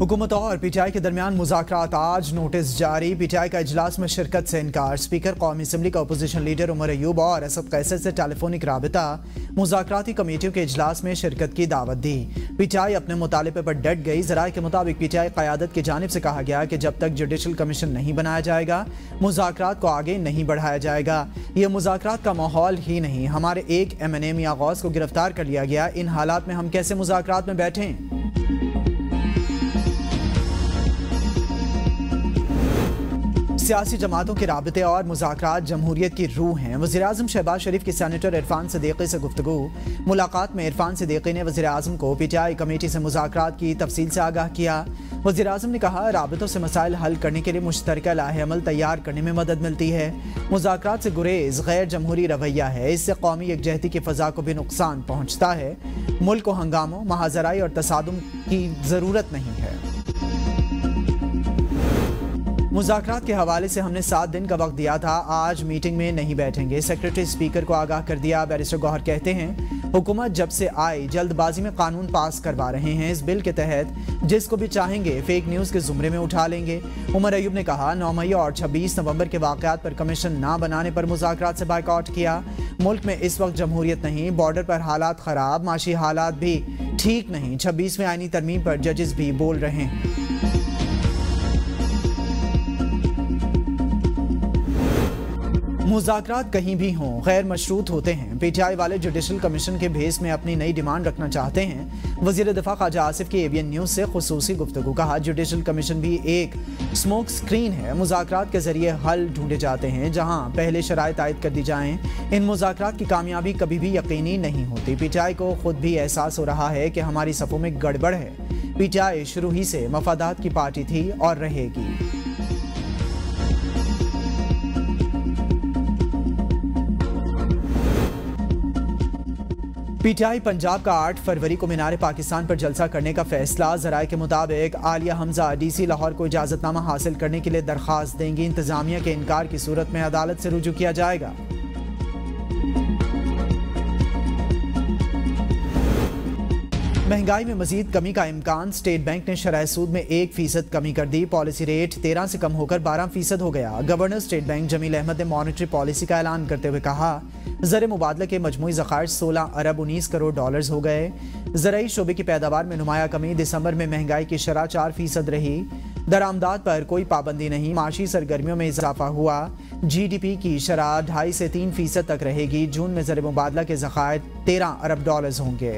हुकूमत और पीटीआई के दरमियान मुज़ाकरात आज, नोटिस जारी। पीटीआई का इजलास में शिरकत से इनकार। स्पीकर कौमी असम्बली का अपोजिशन लीडर उमर अयूब और असद कैसर से टेलीफोनिक राबिता। मुज़ाकराती कमेटियों के इजलास में शिरकत की दावत दी। पीटीआई अपने मुतालिबे पर डट गई। ज़राए के मुताबिक पीटीआई क़यादत की जानिब से कहा गया कि जब तक जुडिशल कमीशन नहीं बनाया जाएगा मुज़ाकरात को आगे नहीं बढ़ाया जाएगा। ये मुज़ाकरात का माहौल ही नहीं। हमारे एक MNA मियां गौस को गिरफ्तार कर लिया गया। इन हालात में हम कैसे मुज़ाकरात में बैठें? सियासी जमातों के राबते और मुज़ाकरात जमहूरियत की रूह हैं। वज़ीर-ए-आज़म शहबाज शरीफ की सेनेटर इरफान सिद्दीकी से गुफ्तगू। मुलाकात में इरफान सिद्दीकी ने वज़ीर-ए-आज़म को पीटीआई कमेटी से मुज़ाकरात की तफसील से आगाह किया। वज़ीर-ए-आज़म ने कहा, राबतों से मसाइल हल करने के लिए मुश्तरका लाहे-अमल तैयार करने में मदद मिलती है। मुज़ाकरात से गुरेज गैर जमहूरी रवैया है। इससे कौमी यकजहती की फ़ज़ा को भी नुकसान पहुँचता है। मुल्क को हंगामों, महाजराई और तसादुम की ज़रूरत नहीं है। मुज़ाकरात के हवाले से हमने 7 दिन का वक्त दिया था। आज मीटिंग में नहीं बैठेंगे। सेक्रेटरी स्पीकर को आगाह कर दिया। बैरिस्टर गौहर कहते हैं, हुकूमत जब से आई जल्दबाजी में कानून पास करवा रहे हैं। इस बिल के तहत जिसको भी चाहेंगे फेक न्यूज़ के जुमरे में उठा लेंगे। उमर अयूब ने कहा, 9 मई और 26 नवंबर के वाक़यात पर कमीशन ना बनाने पर मुज़ाकरात से बायकॉट किया। मुल्क में इस वक्त जमहूरियत नहीं, बॉर्डर पर हालात ख़राब, माशी हालात भी ठीक नहीं। 26वें आईनी तरमीम पर जजेस भी बोल रहे हैं। मुज़ाकरात कहीं भी हों गैर मशरूत होते हैं। पीटीआई वाले जुडिशल कमीशन के भेस में अपनी नई डिमांड रखना चाहते हैं। वज़ीर दिफा ख्वाजा आसिफ की ABN न्यूज़ से खुसूसी गुफ्तगू। कहा, जुडिशल कमीशन भी एक स्मोक स्क्रीन है। मुज़ाकरात के जरिए हल ढूंढे जाते हैं जहां पहले शराइत आयद कर दी जाएं। इन मुज़ाकरात की कामयाबी कभी भी यकीनी नहीं होती। पीटीआई को खुद भी एहसास हो रहा है कि हमारी सफ़ों में गड़बड़ है। पीटीआई शुरू ही से मफादात की पार्टी थी और रहेगी। पीटीआई पंजाब का 8 फरवरी को मीनार पाकिस्तान पर जलसा करने का फैसला। ज़राए के मुताबिक आलिया हमजा DC लाहौर को इजाज़तनामा हासिल करने के लिए दरख्वास्त देंगी। इंतजामिया के इनकार की सूरत में अदालत से रुजू किया जाएगा। महंगाई में मजीद कमी का इम्कान। स्टेट बैंक ने शरह सूद में 1% कमी कर दी। पॉलिसी रेट 13 से कम होकर 12% हो गया। Governor state bank Jamil Ahmad ने मॉनेटरी पॉलिसी का ऐलान करते हुए कहा, ज़र मुबादला के मजमूई ज़खायर 16 अरब 19 करोड़ डॉलर्स हो गए। ज़राई शोबे की पैदावार में नुमाया कमी। दिसंबर में महंगाई की शरह 4% रही। दरामदाद पर कोई पाबंदी नहीं। माशी सरगर्मियों में इजाफा हुआ। GDP की शरह 2.5 से 3% तक रहेगी। जून में ज़र मुबादला के ज़खायर 13 अरब डॉलर्स होंगे।